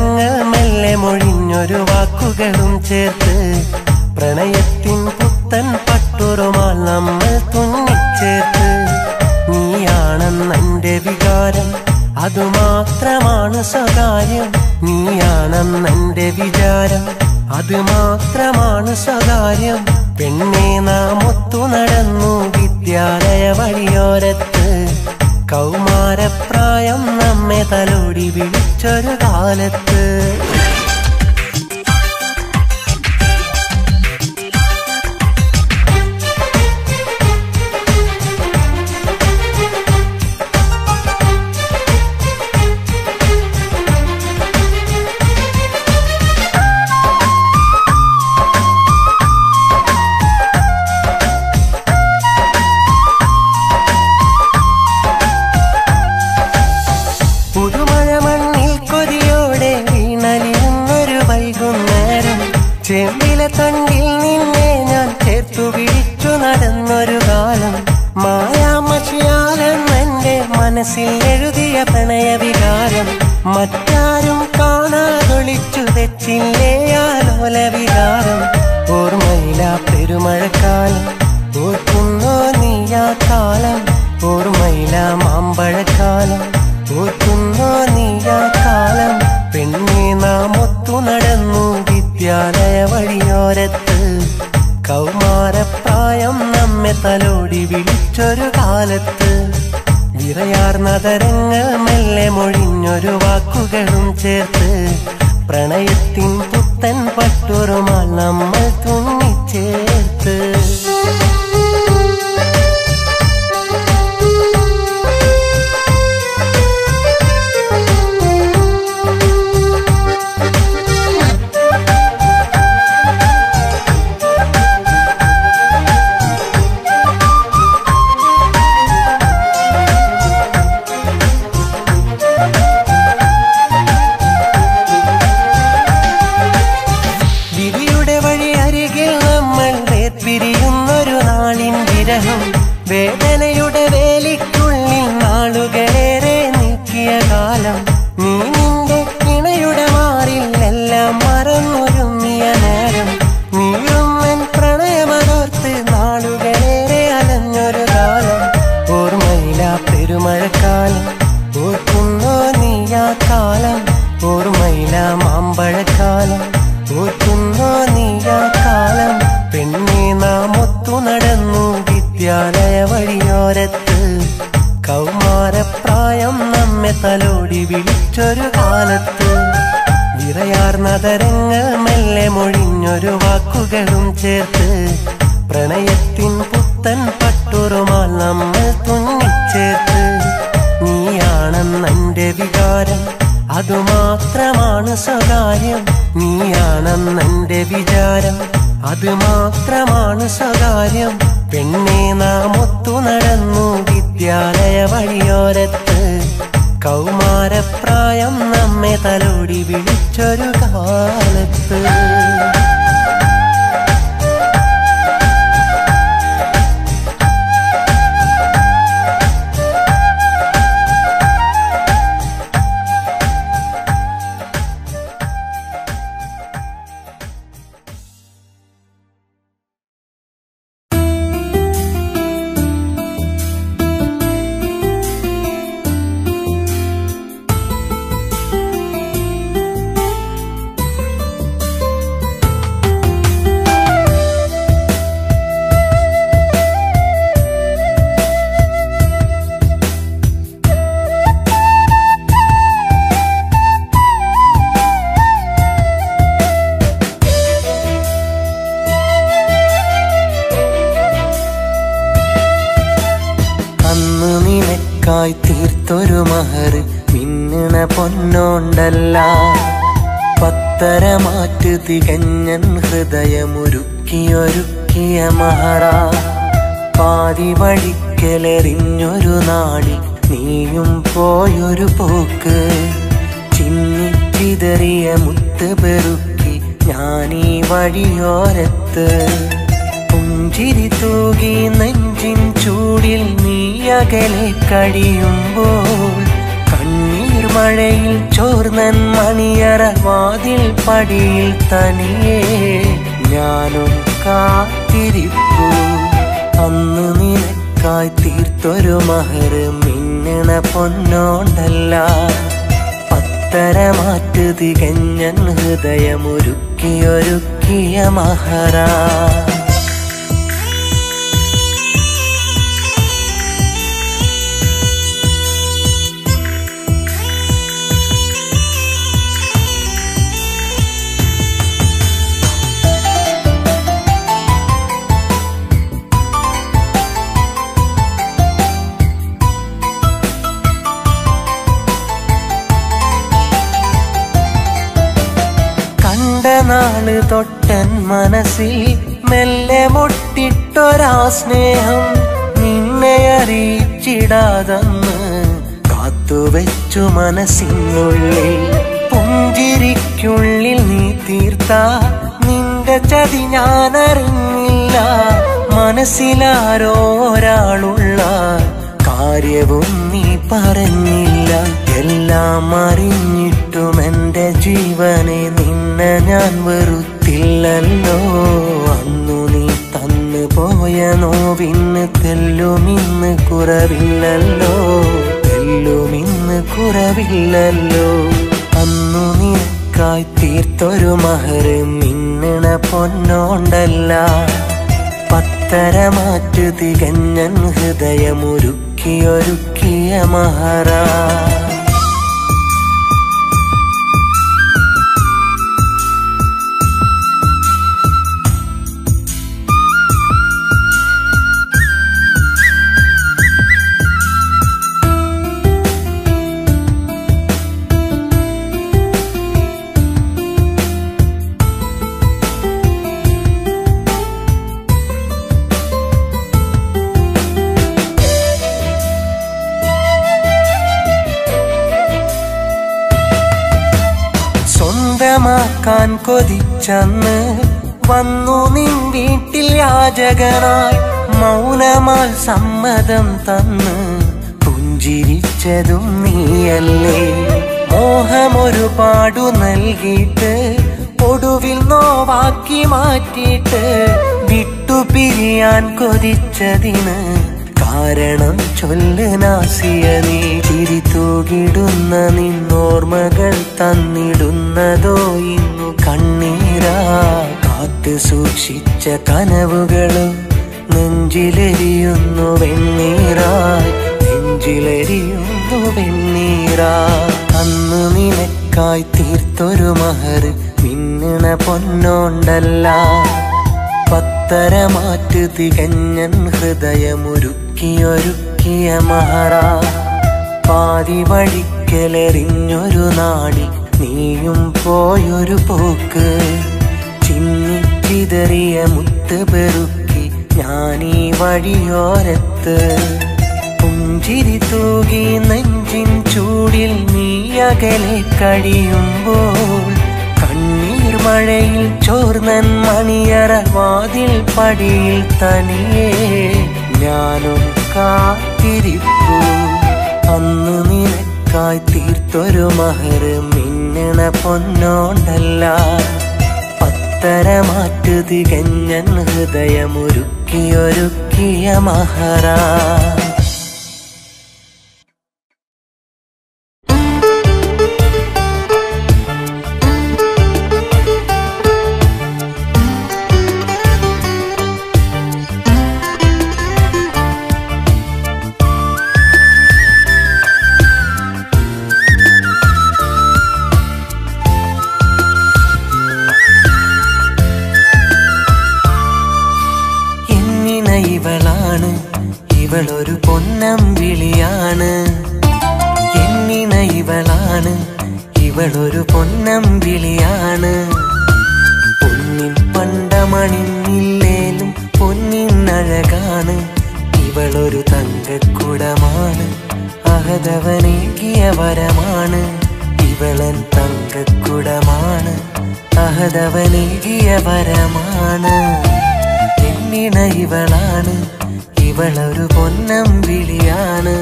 നദരങ്ങൾ മെല്ലെ മൊഴിഞ്ഞൊരു വാക്കുകളും ചേർത്ത് പ്രണയത്തിൻ പുത്തൻ പട്ടുറുമാൽ നമ്മൾ തുന്നിച്ചേർത്ത് നീയാണെന്നെന്റെ വികാരം അതുമാത്രമാണ് സ്വകാര്യം നീയാണെന്നെന്റെ വിചാരം അതുമാത്രമാണ് സ്വകാര്യം പെണ്ണെ നാം ഒത്തു നടന്നു വിദ്യാലയ വഴിയോരത്ത് കൗമാരപ്രായം നമ്മെ തലോടി വിളിച്ചൊരു കാലത്ത് ചെമ്പിലെ തണ്ടിൽ നിന്നെ ഞാൻ ചേർത്തു പിടിച്ചു നടന്നൊരു കാലം മായാമഷിയാലെന്നെന്റെ മനസ്സിൽ എഴുതിയ പ്രണയവികാരം മറ്റാരും കാണാതൊളിച്ചു വെച്ചില്ലേ ആലോല വികാരം ഓർമ്മയില പെരുമഴക്കാലം ഓർക്കുന്നോ നീയാ കാലം ഓർമ്മയില മാമ്പഴക്കാലം ഓർക്കുന്നോ നീയാ കാലം പെണ്ണെ നാം ഒത്തു നടന്നു വിദ്യാലയ വഴിയോരത്ത് കൗമാരപ്രായം നമ്മെ തലോടി വിളിച്ചൊരു കാലത്ത് വിറയാർന്നതരങ്ങൾ മെല്ലെ മൊഴിഞ്ഞൊരു വാക്കുകളും ചേർത്ത് പ്രണയത്തിൻ പുത്തൻ പട്ടുറുമാൽ നമ്മൾ തുന്നിച്ചേർത്ത് വേദനയുടെ വേലിക്കുള്ളിൽ നാളുകളേറെ നീക്കിയ കാലം നീ നിന്റെ ഇണയുടെ മാറിൽ എല്ലാം മറന്നൊരുങ്ങിയ നേരം നീളുമ്മൻ പ്രണയമതോർത്ത് നാളുകളേറെ അലഞ്ഞൊരു കാലം ഓർമ്മയില പെരുമഴക്കാലം ഓർക്കുന്നോ നീയാ കാലം ഓർമ്മയില മാമ്പഴക്കാലം ഓർക്കുന്നോ നീയാ കാലം പെണ്ണെ നാം ഒത്തു നടന്നു വിദ്യാലയ വഴിയോരത്ത് കൗമാരപ്രായം നമ്മെ തലോടി വിളിച്ചൊരു കാലത്ത് വിറയാർന്നതരങ്ങൾ മെല്ലെ മൊഴിഞ്ഞൊരു വാക്കുകളും ചേർത്ത് പ്രണയത്തിൻ പുത്തൻ പട്ടുറുമാൽ നമ്മൾ തുന്നിച്ചേർത്ത് നീയാണെന്നെന്റെ വികാരം അതുമാത്രമാണ് സ്വകാര്യം നീയാണെന്നെന്റെ വിചാരം അതുമാത്രമാണ് സ്വകാര്യം പെണ്ണെ നാം ഒത്തു നടന്നു വിദ്യാലയ വഴിയോരത്ത് കൗമാരപ്രായം നമ്മെ തലോടി വിളിച്ചൊരു കാലത്ത് തീർത്തൊരു മഹർ മിന്നണ പൊന്നോണ്ടല്ല പത്തരമാറ്റ് തികഞ്ഞൻ ഹൃദയമൊരുക്കിയൊരുക്കിയ മഹറ പാതി വഴിക്കലെറിഞ്ഞൊരു നാളിൽ നീയും പോയൊരു പോക്ക് ചിന്നിച്ചിതറിയ മുത്ത് പെറുക്കി ഞാനീ വഴിയോരത്ത് പുഞ്ചിരി തൂകി നെഞ്ചിൻ ചൂടിൽ നീ അകലെ കഴിയുമ്പോൾ കണ്ണീർ മഴയിൽ ചോർന്നൻ മണിയറ വാതിൽ പടിയിൽ തനിയെ ഞാനും കാത്തിരിപ്പു. അന്ന് നിനക്കായി തീർത്തൊരു മഹർ മിന്നണ പൊന്നോണ്ടല്ല. പത്തരമാറ്റ് തികഞ്ഞൻ ഹൃദയമൊരുക്കിയൊരുക്കിയ മഹറാ. നാള് തൊട്ടൻ മനസ്സിൽ മെല്ലെ മുട്ടിട്ടൊരാ സ്നേഹം നിന്നെ അറിയിച്ചിടാതെന്ന് കാത്തുവെച്ചു മനസ്സിനുള്ളിൽ. പുഞ്ചിരിക്കുള്ളിൽ നീ തീർത്ത നിന്റെ ചതി ഞാനറിഞ്ഞില്ല. മനസ്സിലാരോ ഒരാളുള്ള കാര്യവും നീ പറഞ്ഞില്ല. എല്ലാം അറിഞ്ഞിട്ടും എന്റെ ജീവനെ നിന്നെ ഞാൻ വെറുത്തില്ലല്ലോ. അന്നു നീ തന്നു പോയ നോവിന് തെല്ലുമിന്ന് കുറവില്ലല്ലോ, തെല്ലുമിന്ന് കുറവില്ലല്ലോ. അന്നു നിനക്കായി തീർത്തൊരു മഹർ മിന്നണ പൊന്നോണ്ടല്ല. പത്തരമാറ്റ് തികഞ്ഞൻ ഹൃദയമൊരുക്കിയൊരുക്കിയ മഹറാ. സ്വന്തമാക്കാൻ കൊതിച്ചന്ന് വന്നു നിൻ വീട്ടിൽ യാചകനായി. മൗനമാൽ സമ്മതം തന്ന് പുഞ്ചിരിച്ചതും നീയല്ലേ. മോഹമൊരുപാടു നൽകിയിട്ട് ഒടുവിൽ നോവാക്കി മാറ്റിയിട്ട് വിട്ടുപിരിയാൻ കൊതിച്ചതിന് കാരണം ചൊല്ല് നാസിയ നീ. ചിരി തൂകിടുന്ന നിന്നോർമ്മകൾ തന്നിടുന്നതോ ഇന്നു കണ്ണീരാ. കാത്തു സൂക്ഷിച്ച കനവുകള് നെഞ്ചിലെരിയുന്നു വെണ്ണീറായി, നെഞ്ചിലെരിയുന്നു വെണ്ണീറാ. അന്ന് നിനക്കായി തീർത്തൊരു മഹർ മിന്നണ പൊന്നോണ്ടല്ല. പത്തരമാറ്റ് തികഞ്ഞൻ ഹൃദയമൊരുക്കിയൊരുക്കിയ മഹറാ. പാതി വഴിക്കലെറിഞ്ഞൊരു നാടി നീയും പോയൊരു പോക്ക്. ചിന്നിച്ചിതറിയ മുത്ത് പെറുക്കി ഞാനീ വഴിയോരത്ത്. പുഞ്ചിരി തൂകി നെഞ്ചിൻ ചൂടിൽ നീ അകലെ കഴിയുമ്പോൾ കണ്ണീർ മഴയിൽ ചോർന്നൻ മണിയറ വാതിൽ പടിയിൽ തനിയെ ഞാനും കാത്തിരിപ്പു. അന്ന് നിനക്കായി തീർത്തൊരു മഹർ മിന്നണ പൊന്നോണ്ടല്ല. പത്തരമാറ്റ് തികഞ്ഞൻ ഹൃദയമൊരുക്കിയൊരുക്കിയ മഹറാ. ഇവളാണ്, ഇവളൊരു പൊന്നമ്പിളിയാണ്. എന്നിന ഇവളാണ്, ഇവളൊരു പൊന്നമ്പിളിയാണ്. പൊന്നിൻ പണ്ടമണിന്നില്ലേലും പൊന്നിനഴകാണ്. ഇവളൊരു തങ്കക്കുടമാണ്, അഹദവനേകിയ വരമാണ്. ഇവളൻ തങ്കക്കുടമാണ്, അഹദവനേകിയ വരമാണ്. എന്നിന ഇവളാണ്, ഇവളൊരു പൊന്നമ്പിളിയാണ്.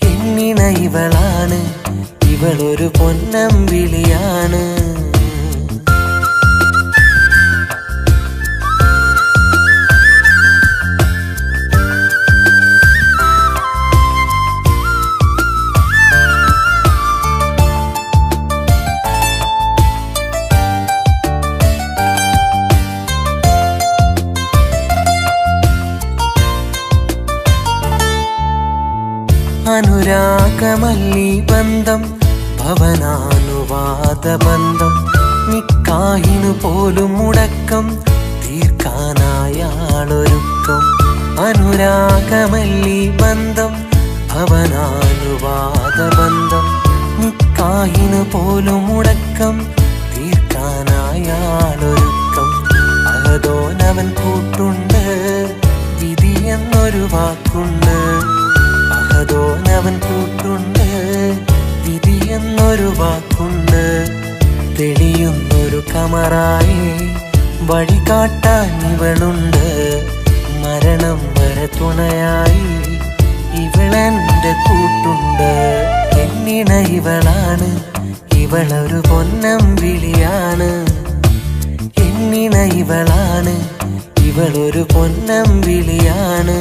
എന്നിന ഇവളാണ്, ഇവളൊരു പൊന്നമ്പിളിയാണ്. അനുരാഗമല്ലി ബന്ധം ഭവനാനുവാദ ബന്ധം നിക്കാഹിനു പോലും മുടക്കം തീർക്കാനായാളൊരുക്കം. അനുരാഗമല്ലി ബന്ധം ഭവനാനുവാദ ബന്ധം നിക്കാഹിനു പോലും മുടക്കം തീർക്കാനായാളൊരുക്കം. അഹദോനവൻ കൂട്ടുണ്ട് വിധി എന്നൊരു വാക്കുണ്ട്. അഹദോനവൻ കൂട്ടുണ്ട് വിധി എന്നൊരു വാക്കുണ്ട്. തെളിയുന്നൊരു കമറായി വഴികാട്ടാൻ ഇവളുണ്ട്. മരണം വരെ തുണയായി ഇവളെന്റെ കൂട്ടുണ്ട്. എന്നിണ ഇവളാണ്, ഇവളൊരു പൊന്നമ്പിളിയാണ്. എന്നിണ ഇവളാണ്, ഇവളൊരു പൊന്നമ്പിളിയാണ്.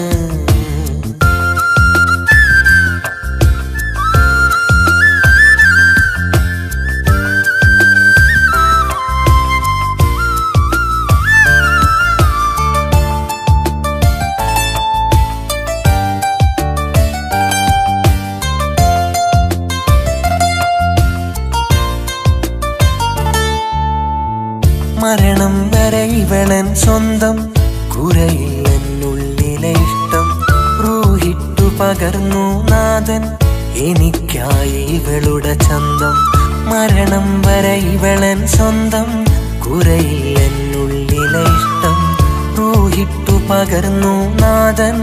മരണം വരെ ഇവളൻ സ്വന്തം, കുറയില്ലെന്നുള്ളിലെ ഇഷ്ടം. റൂഹിട്ടു പകർന്നു നാഥൻ എനിക്കായി ഇവളുടെ ചന്തം. മരണം വരെ ഇവളൻ സ്വന്തം, കുറയില്ലെന്നുള്ളിലെ ഇഷ്ടം. റൂഹിട്ടു പകർന്നു നാഥൻ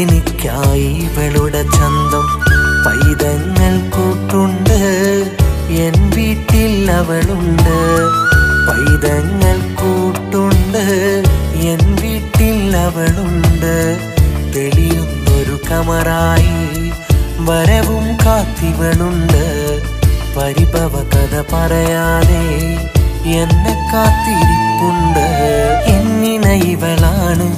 എനിക്കായി ഇവളുടെ ചന്തം. പൈതങ്ങൾ കൂട്ടുണ്ട് എൻ വീട്ടിൽ അവളുണ്ട്. പൈതങ്ങൾ കൂട്ടുണ്ട് എൻ വീട്ടിൽ അവളുണ്ട്. തെളിയുന്നൊരു കമറായി വരവും കാത്തിവളുണ്ട്. പരിഭവ കഥ പറയാതെ എന്നെ കാത്തിരിപ്പുണ്ട്. എന്നിണ ഇവളാണ്,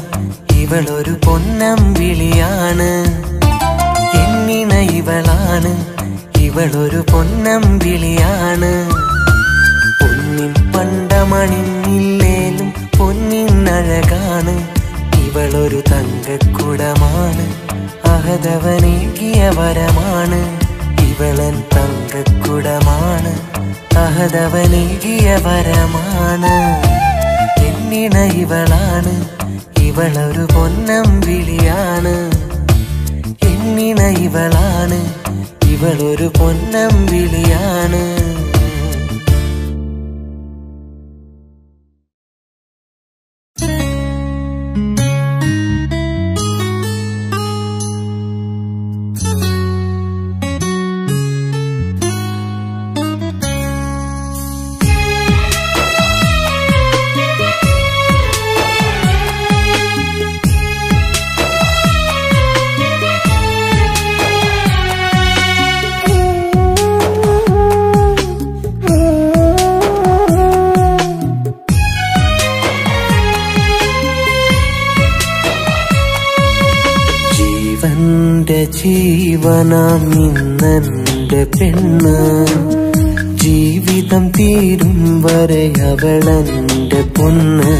ഇവളൊരു പൊന്നമ്പിളിയാണ്. എന്നിണ ഇവളാണ്, ഇവളൊരു പൊന്നമ്പിളിയാണ്. പൊന്നിൻ പണ്ടമണിഞ്ഞില്ലേലും പൊന്നിനഴകാണ്. ഇവളൊരു തങ്കക്കുടമാണ്, അഹദവനേകിയ വരമാണ്. ഇവളൻ തങ്കക്കുടമാണ്, അഹദവനേകിയ വരമാണ്. എന്നിണ ഇവളാണ്, ഇവളൊരു പൊന്നമ്പിളിയാണ്. എന്നിണ ഇവളാണ്, ഇവളൊരു പൊന്നമ്പിളിയാണ്. ജീവനാം ഇന്നെന്റെ പെണ്ണ്, ജീവിതം തീരും വരെ അവളെന്റെ പൊന്ന്.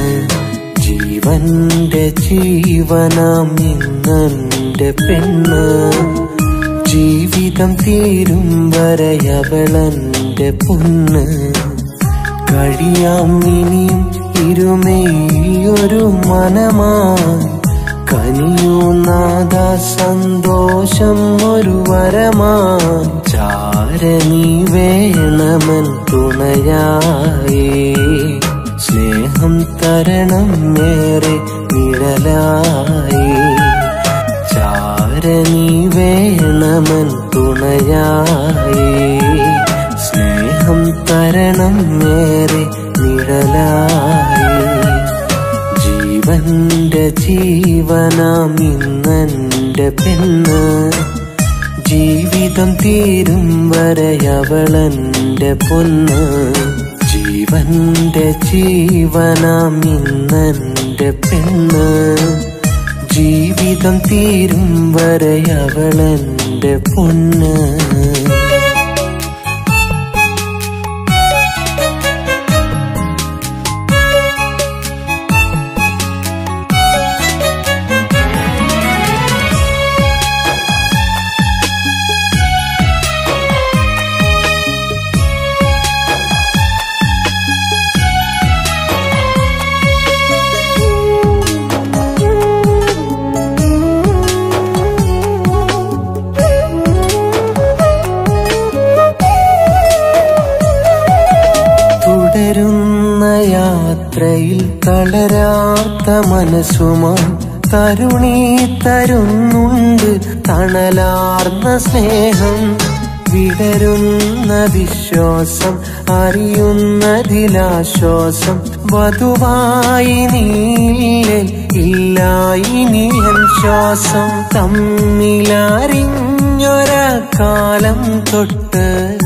ജീവന്റെ ജീവനാം ഇന്നെന്റെ പെണ്ണ്, ജീവിതം തീരും വരെ അവളെന്റെ പൊന്ന്. കഴിയാം ഇനിയും ഇരുമേയൊരു മനമായി, കനിയൂ നാദ സന്തോഷം ഒരു വരമായി. ചാരനീ വേണമൻ തുണയായി, സ്നേഹം തരണം ഏറെ നിഴലായി. ചാരനീ വേണമൻ തുണയായി, സ്നേഹം തരണം ഏറെ നിഴലായി. ജീവന്റെ ജീവനാം ഇന്നെന്റെ പെണ്ണ്, ജീവിതം തീരും വരെയവളെന്റെ പൊന്ന്. ജീവന്റെ ജീവനാം ഇന്നെന്റെ പെണ്ണ്. ജീവിതം തീരും വരെയവളെന്റെ പൊന്ന്. യാത്രയിൽ തളരാത്ത മനസ്സുമായി തരുണി തരുന്നുണ്ട് തണലാർന്ന സ്നേഹം. വിടരുന്ന വിശ്വാസം അറിയുന്നതിലാശ്വാസം. വധുവായി നീല്ലേ ഇല്ലായിനിയൻ ശ്വാസം. തമ്മിലറിഞ്ഞൊരാ കാലം തൊട്ട്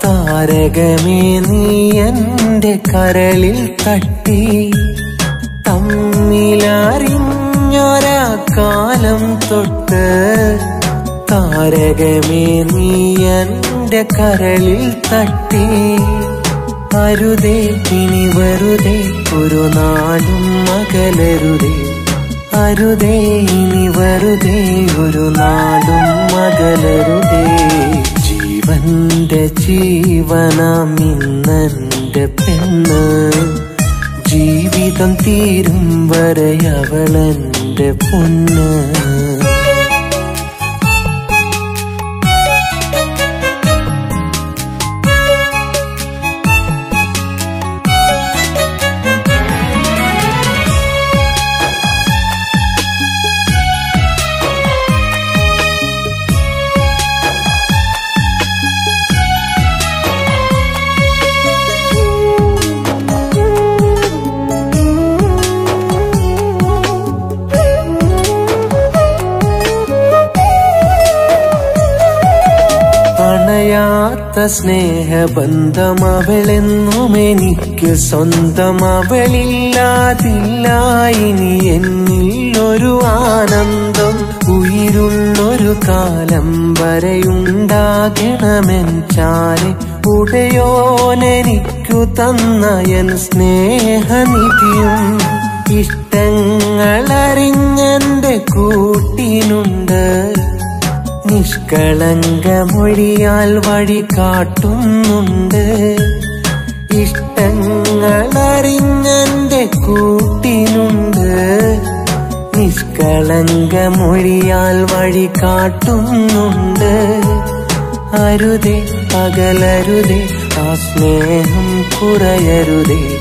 താരകമേ നീ എന്റെ കരളിൽ തട്ടി. തമ്മിലറിഞ്ഞൊരാ കാലം തൊട്ട് താരകമേ നീ എന്റെ കരളിൽ തട്ടി. അരുതേ ഇനി വെറുതെ ഒരു നാളും അകലരുതേ. അരുതേ ഇനി വെറുതെ ഒരു നാളും അകലരുതേ. ജീവന്റെ ജീവനാം ഇന്നെന്റെ പെണ്ണ്. ജീവിതം തീരും വരെയവളെന്റെ പൊന്ന്. സ്നേഹബന്ധം അവളെന്നും എനിക്ക് സ്വന്തം. അവളില്ലാതില്ല ഇനി എന്നിൽ ഒരു ആനന്ദം. ഉയിരുള്ളൊരു കാലം വരെയുണ്ടാകണമെൻ ചാരെ. ഉടയോനെനിക്കു തന്ന എൻ സ്നേഹനിധിയും ഇഷ്ടങ്ങളറിഞ്ഞെന്റെ കൂട്ടിനുണ്ട്. നിഷ്കളങ്കമൊഴിയാൽ വഴി കാട്ടുന്നുണ്ട്. ഇഷ്ടങ്ങളറിഞ്ഞെന്റെ കൂട്ടിനുണ്ട്. നിഷ്കളങ്കമൊഴിയാൽ വഴി കാട്ടുന്നുണ്ട്. അരുതേ അകലരുതേ ആ സ്നേഹം കുറയരുതേ.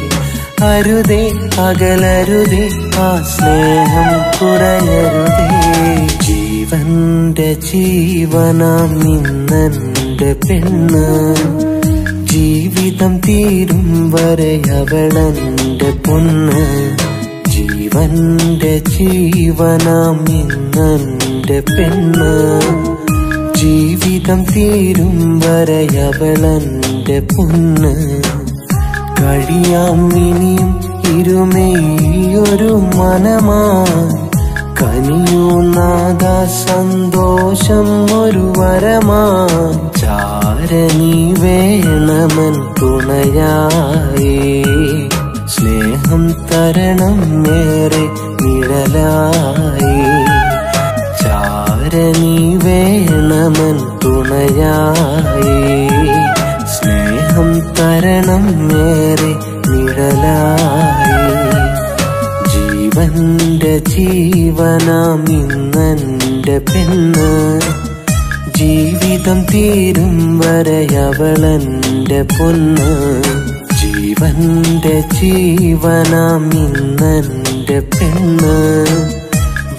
അരുതേ അകലരുതേ ആ സ്നേഹം കുറയരുതേ. ജീവന്റെ ജീവനാം ഇന്നെന്റെ പെണ്ണ്. ജീവിതം തീരും വരെയവളെന്റെ പൊന്ന്. ജീവന്റെ ജീവനാം ഇന്നെന്റെ പെണ്ണ്. ജീവിതം തീരും വരെയവളെന്റെ പൊന്ന്. കഴിയാം ഇനിയും ഇരുമേയൊരു മനമായി. കനിയൂ നാദ സന്തോഷം ഒരു വരമായി. ചാരണി വേണമൻ തുണയായി. സ്നേഹം തരണം ഏറെ നിഴലായി. ചാരണി വേണമൻ തുണയായി. സ്നേഹം തരണം ഏറെ നിഴലായി. ജീവന്റെ ജീവനാം ഇന്നെന്റെ പെണ്ണ്. ജീവിതം തീരും വരെയവളെന്റെ പൊന്ന്. ജീവന്റെ ജീവനാം ഇന്നെന്റെ പെണ്ണ്.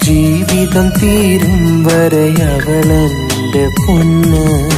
ജീവിതം തീരും വരെയവളെന്റെ പൊന്ന്.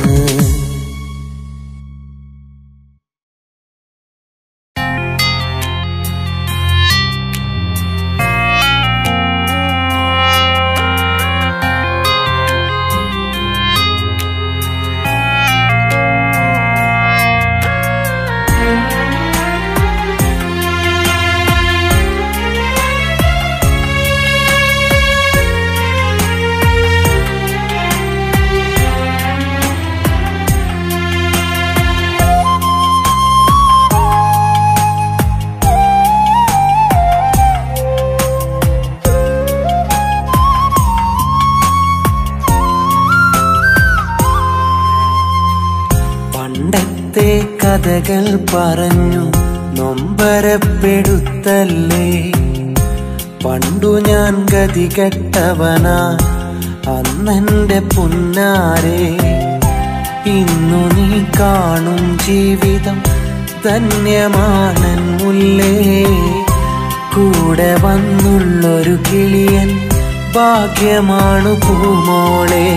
കഥകൾ പറഞ്ഞു നൊമ്പരപ്പെടുത്തല്ലേ. പണ്ടു ഞാൻ ഗതികെട്ടവനാ അന്നെന്റെ പുന്നാരെ. ഇന്നു നീ കാണും ജീവിതം ധന്യമാണൻ മുല്ലേ. കൂടെ വന്നുള്ളൊരു കിളിയൻ ഭാഗ്യമാണു പൂമോളെ.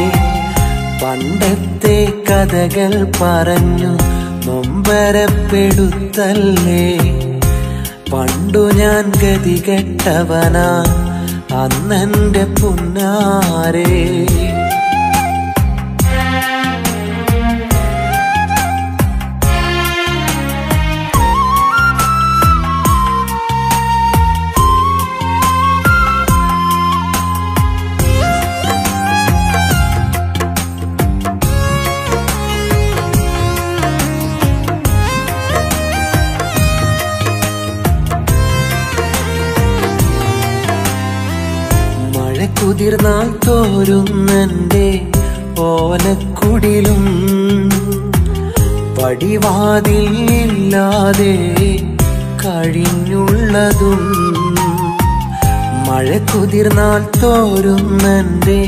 പണ്ടത്തെ കഥകൾ പറഞ്ഞു നൊമ്പരപ്പെടുത്തല്ലേ. പണ്ടു ഞാൻ ഗതികെട്ടവനാ അന്നെന്റെ പുന്നാരെ. കുതിർന്നാൽ തോരുന്നെന്റെ ഓലക്കുടിലും പടിവാതിലില്ലാതെ കഴിഞ്ഞുള്ളതും. മഴ കുതിർന്നാൽ തോരുന്നെന്റെ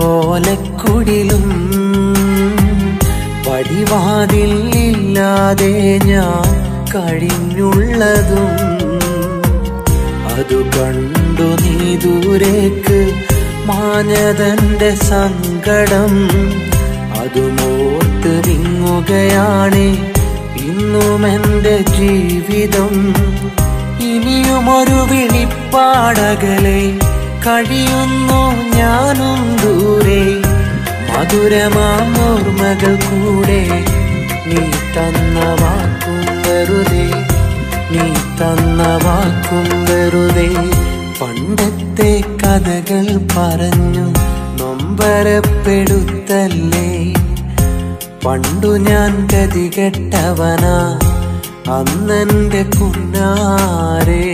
ഓലക്കുടിലും പടിവാതിലില്ലാതെ ഞാൻ കഴിഞ്ഞുള്ളതും. അതു കണ്ടു നീ ദൂരേക്ക് മാഞ്ഞതന്റെ സങ്കടം. അതുമോർത്ത് വിങ്ങുകയാണ് ഇന്നുമെന്റെ ജീവിതം. ഇനിയുമൊരു വിളിപ്പാടകലെ കഴിയുന്നു ഞാനും ദൂരെ. മധുരമാം ഓർമ്മകൾ കൂടെ നീ തന്ന വാക്കും വെറുതെ, നീ തന്ന വാക്കും വെറുതെ. പണ്ടത്തെ കഥകൾ പറഞ്ഞു നൊമ്പരപ്പെടുത്തല്ലേ. പണ്ടു ഞാൻ ഗതികെട്ടവനാ അന്നെന്റെ പുന്നാരെ.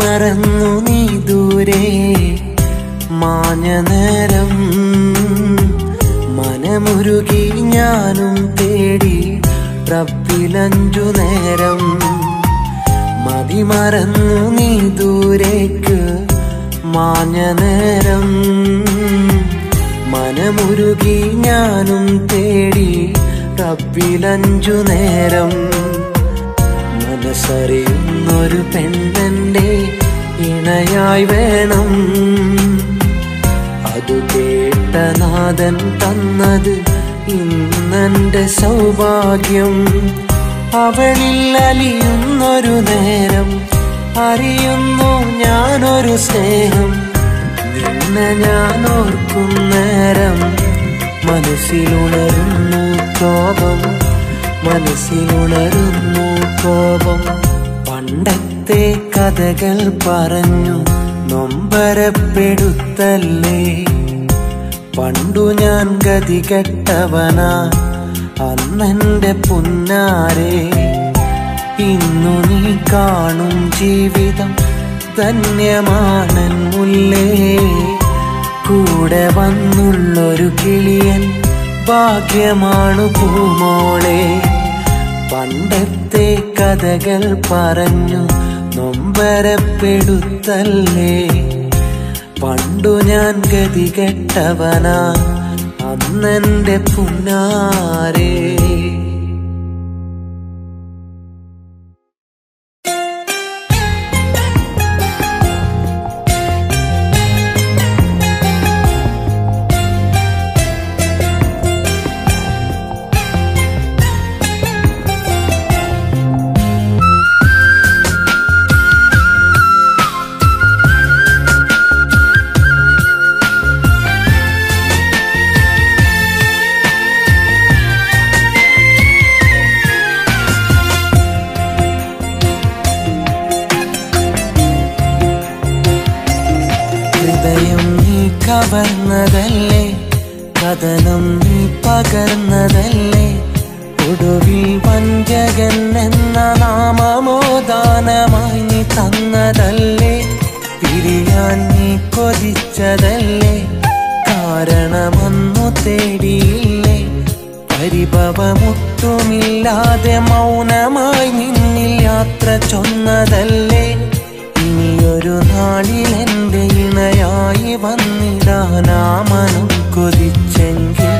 മറന്നു നീ ദൂരെ മാഞ്ഞ നേരം. മനമുരുകി ഞാനും തേടി റബ്ബിലഞ്ചു നേരം. മതിമറന്നു നീ ദൂരേക്ക് മാഞ്ഞ നേരം. മനമുരുകി ഞാനും തേടി റബ്ബിലഞ്ചു നേരം. മനസ്സറിയുന്നൊരു പെണ്ണെന്റെ ഇണയായി വേണം. അതു കേട്ട നാഥൻ തന്നത് ഇന്നെന്റെ സൗഭാഗ്യം. അവളിൽ അലിയുന്നൊരു നേരം അറിയുന്നു ഞാനൊരു സ്നേഹം. നിന്നെ ഞാൻ ഓർക്കും നേരം മനസ്സിലുണരുന്നു കോപം, മനസ്സിലുണരുന്നു കോപം. പണ്ടത്തെ കഥകൾ പറഞ്ഞു നൊമ്പരപ്പെടുത്തല്ലേ. പണ്ടു ഞാൻ ഗതികെട്ടവനാ അന്നെന്റെ പുന്നാരെ. ഇന്നു നീ കാണും ജീവിതം ധന്യമാണൻ മുല്ലേ. കൂടെ വന്നുള്ളൊരു കിളിയൻ ഭാഗ്യമാണു പൂമോളെ. പണ്ടത്തെ കഥകൾ പറഞ്ഞു നൊമ്പരപ്പെടുത്തല്ലേ. പണ്ടു ഞാൻ ഗതികെട്ടവനാ അന്നെന്റെ പുന്നാരെ. കവർന്നതല്ലേ, കഥനം നീ പകർന്നതല്ലേ, ഒടുവിൽ വഞ്ചകൻ എന്ന നാമമോ ദാനമായി നീ തന്നതല്ലേ, പിരിയാൻ നീ കൊതിച്ചതല്ലേ, കാരണമൊന്നു തേടിയില്ലേ, പരിഭവമൊട്ടുമില്ലാതെ മൗനമായി നിന്നിൽ യാത്ര ചൊന്നതല്ലേ, ഇനിയൊരു നാളിൽ എൻ്റെ ഇണയായി വന്നിടാനാമനം കൊതിച്ചെങ്കിൽ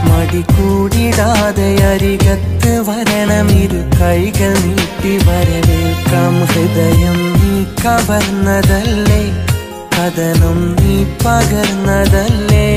മടി കൂടിടാതെ അരികത്ത് വരണം, ഇരു കൈകൾ നീട്ടി വരവേൽക്കാം. ഹൃദയം നീ കവർന്നതല്ലേ, കഥനം നീ പകർന്നതല്ലേ.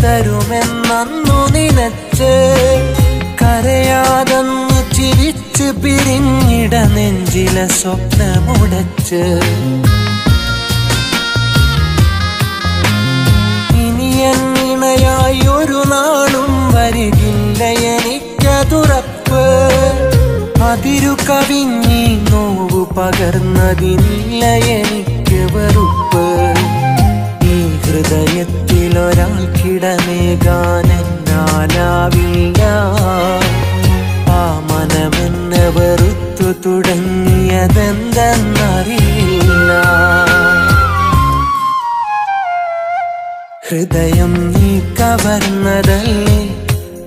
തരുമെന്നു നിനച്ച് കരയാതെന്നു ചിരിച്ച് പിരിഞ്ഞിട നെഞ്ചിലെ സ്വപ്നമുടച്ച്, ഇനി എന്നിണയായി ഒരു നാളും വരികില്ല എനിക്കതുറപ്പ്, അതിരു കവിഞ്ഞി നോവു പകർന്നതിനില്ല എനിക്ക് വെറുപ്പ്, ഹൃദയത്തിലൊരാൾക്കിടമേകാനെന്നാലാവില്ല, ആ മനമെന്നെ വെറുത്തു തുടങ്ങിയതെന്തെന്നറിയില്ല. ഹൃദയം നീ കവർന്നതല്ലേ,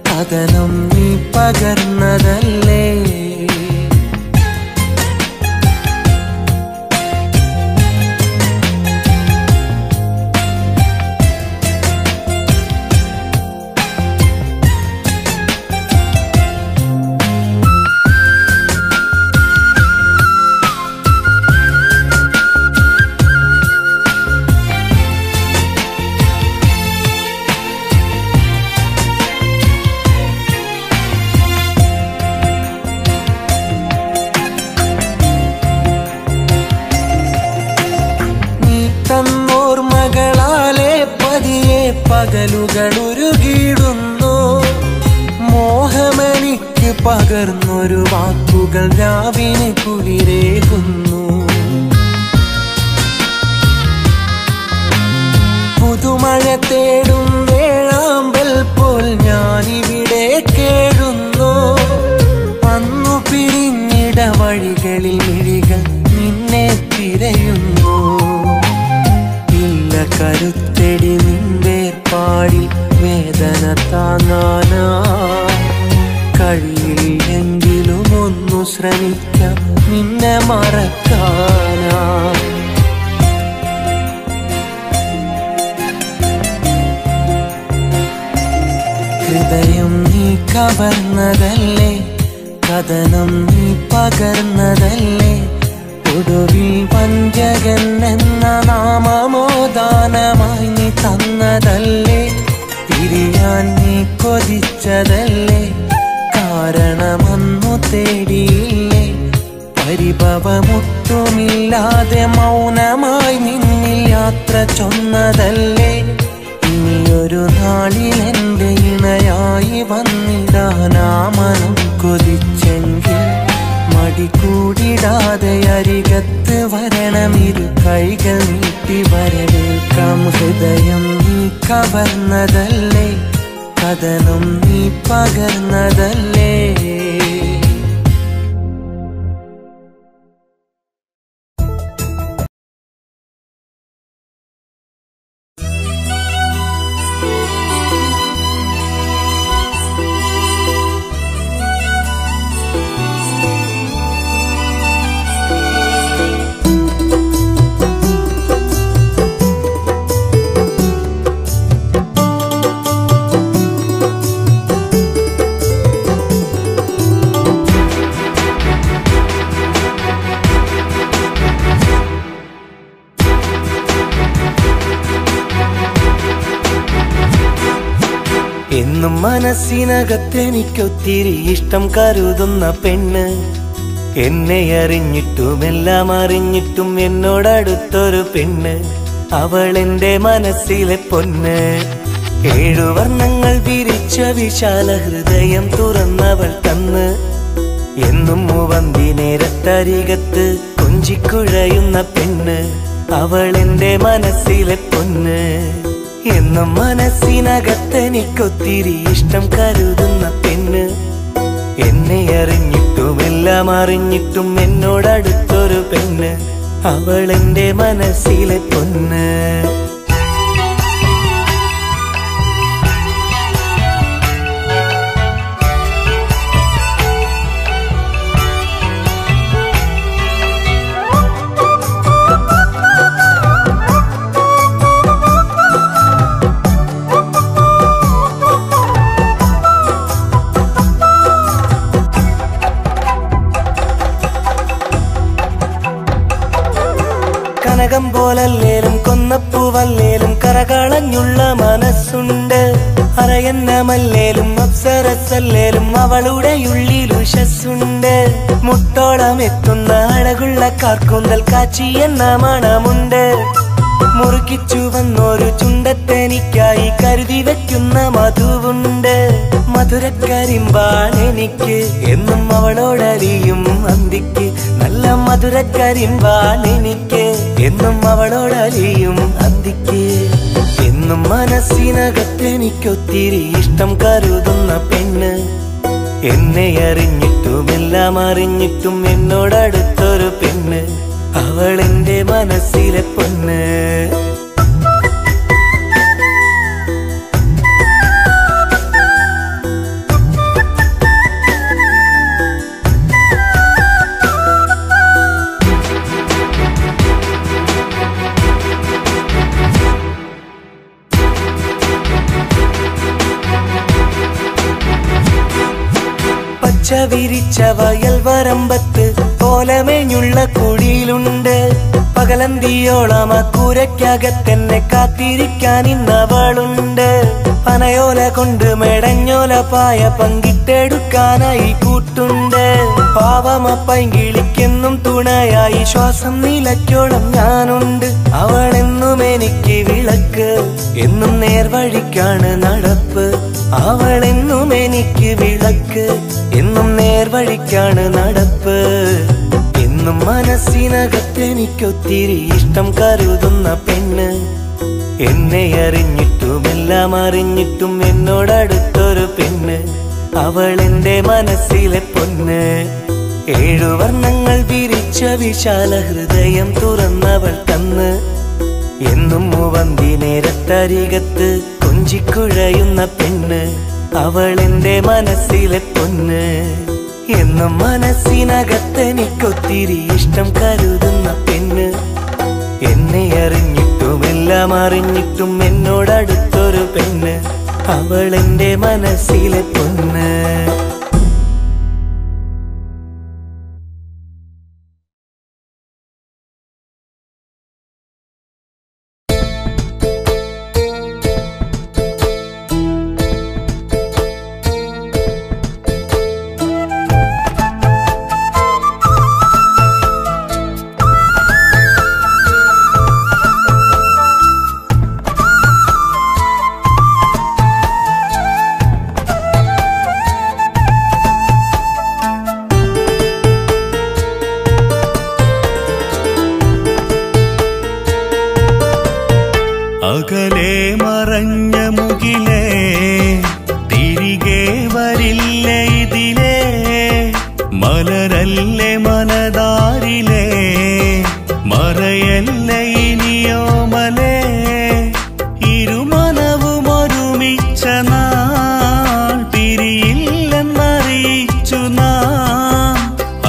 കഥനം നീ പകർന്നതല്ലേ. തന്നോർമകളാലെ പതിയെ പകലുകൾ ഉരുകിടുന്നു, മോഹമെനിക്ക് പകർന്നൊരു വാക്കുകൾ രാവിന് കുളിരേകുന്നു, പുതുമഴ തേടും വേഴാമ്പൽ പോൽ ഞാനിവിടെ കേഴുന്നു, വന്നു പിരിഞ്ഞിട വഴികളിൽ മിഴികൾ നിന്നെ തിരയുന്നു, കരുത്തെടി നിൻവേർപ്പാടിൽ വേദന താങ്ങാനാ, കഴിയില്ലെങ്കിലും ഒന്നു ശ്രമിക്കാം നിന്നെ മറക്കാനാ. ഹൃദയം നീ കവർന്നതല്ലേ, കഥനം നീ പകർന്നതല്ലേ, ഒടുവിൽ വഞ്ചകൻ എന്ന നാമമോ ദാനമായി നീ തന്നതല്ലേ, പിരിയാൻ നീ കൊതിച്ചതല്ലേ, കാരണമൊന്നു തേടിയില്ലേ, പരിഭവമൊട്ടുമില്ലാതെ മൗനമായി നിന്നിൽ യാത്ര ചൊന്നതല്ലേ, ഇനിയൊരു നാളിൽ എൻ്റെ ഇണയായി വന്നിടാനാമനം കൊതിച്ചെങ്കിൽ മടി കൂടിടാതെ അരികത്ത് വരണം, ഇരു കൈകൾ നീട്ടി വരവേൽക്കാം. ഹൃദയം നീ കവർന്നതല്ലേ, കഥനം നീ പകർന്നതല്ലേ. എന്നും മനസ്സിനകത്തെനിക്കൊത്തിരി ഇഷ്ടം കരുതുന്ന പെണ്ണ്, എന്നെ അറിഞ്ഞിട്ടും എല്ലാം അറിഞ്ഞിട്ടും എന്നോടടുത്തൊരു പെണ്ണ്, അവൾ എന്റെ മനസ്സിലെ പൊന്ന്. 7 വർണ്ണങ്ങൾ വിരിച്ച വിശാല ഹൃദയം തുറന്നവൾ തന്ന്, എന്നും മൂവന്തി നേരത്തരികത്ത് കൊഞ്ചിക്കുഴയുന്ന പെണ്ണ്, അവൾ എന്റെ മനസ്സിലെ പൊന്ന്. എന്നും മനസ്സിനകത്തെനിക്കൊത്തിരി ഇഷ്ടം കരുതുന്ന പെണ്ണ്, എന്നെ അറിഞ്ഞിട്ടും എല്ലാം അറിഞ്ഞിട്ടും എന്നോടടുത്തൊരു പെണ്ണ്, അവൾ എന്റെ മനസ്സിലെ പൊന്ന്. കനകം പോലല്ലേലും കൊന്നപ്പൂവല്ലേലും കരകളഞ്ഞുള്ള മനസ്സുണ്ട്, അരയന്നമല്ലേലും അപ്സരസല്ലേലും അവളുടെ ഉള്ളിൽ ഉഷസ്സുണ്ട്. മുട്ടോളം എത്തുന്ന അഴകുള്ള കാർക്കൂന്തൽ കാച്ചി എന്ന മണമുണ്ട്, മുറുക്കിച്ചു വന്നൊരു ചുണ്ടത്തെനിക്കായി കരുതി വെക്കുന്ന മധുവുണ്ട്. മധുരക്കരിമ്പാണെനിക്ക് എന്നും അവളോടലിയും അന്തിക്ക്, നല്ല മധുരക്കരിമ്പാണെനിക്ക് എന്നും അവളോടലിയും അന്തിക്ക്. എന്നും മനസ്സിനകത്തെനിക്കൊത്തിരി ഇഷ്ടം കരുതുന്ന പെണ്ണ്, എന്നെ അറിഞ്ഞിട്ടും എല്ലാം അറിഞ്ഞിട്ടും എന്നോടടുത്തൊരു പെണ്ണ്, അവൾ എന്റെ മനസ്സിലെ പൊന്ന്. പച്ച വിരിച്ച വയൽ വരമ്പത്ത് കോലമേഞ്ഞുള്ള കുഴിയിലുണ്ട്, പകലന്തിയോളം ആ കൂരയ്ക്കകത്തെന്നെ കാത്തിരിക്കാൻ ഇന്നവളുണ്ട്. പനയോല കൊണ്ട് മെടഞ്ഞോല പായ പങ്കിട്ടെടുക്കാനായി കൂട്ടുണ്ട്, പാവമപ്പൈങ്കിളിക്കെന്നും തുണയായി ശ്വാസം നിലയ്ക്കോളം ഞാനുണ്ട്. അവളെന്നും എനിക്ക് വിളക്ക്, എന്നും നേർവഴിക്കാണ് നടപ്പ്, അവളെന്നും എനിക്ക് വിളക്ക്, എന്നും നേർവഴിക്കാണ് നടപ്പ്. എന്നും മനസ്സിനകത്തെനിക്കൊത്തിരി ഇഷ്ടം കരുതുന്ന പെണ്ണ്, എന്നെ അറിഞ്ഞിട്ടും എല്ലാം അറിഞ്ഞിട്ടും എന്നോടടുത്തൊരു പെണ്ണ്, അവൾ എന്റെ മനസ്സിലെ പൊന്ന്. 7 വർണ്ണങ്ങൾ വിരിച്ച വിശാല ഹൃദയം തുറന്നവൾ തന്ന്, എന്നും മൂവന്തി നേരത്തരികത്ത് കൊഞ്ചിക്കുഴയുന്ന പെണ്ണ്, അവൾ എന്റെ മനസ്സിലെ പൊന്ന്. എന്നും മനസ്സിനകത്തെനിക്കൊത്തിരി ഇഷ്ടം കരുതുന്ന പെണ്ണ്, എന്നെ അറിഞ്ഞിട്ടും എല്ലാം അറിഞ്ഞിട്ടും എന്നോടടുത്തൊരു പെണ്ണ്, അവൾ എന്റെ മനസ്സിലെ പൊന്ന്. അകലെ മറഞ്ഞ മുകിലേ തിരികെ വരില്ല ഇതിലേ, മലരല്ലേ മനതാരിലേ മറയല്ല ഇനിയോമലേ. ഇരുമനവും ഒരുമിച്ച നാൾ പിരിയില്ലെന്നറിയിച്ചു നാം,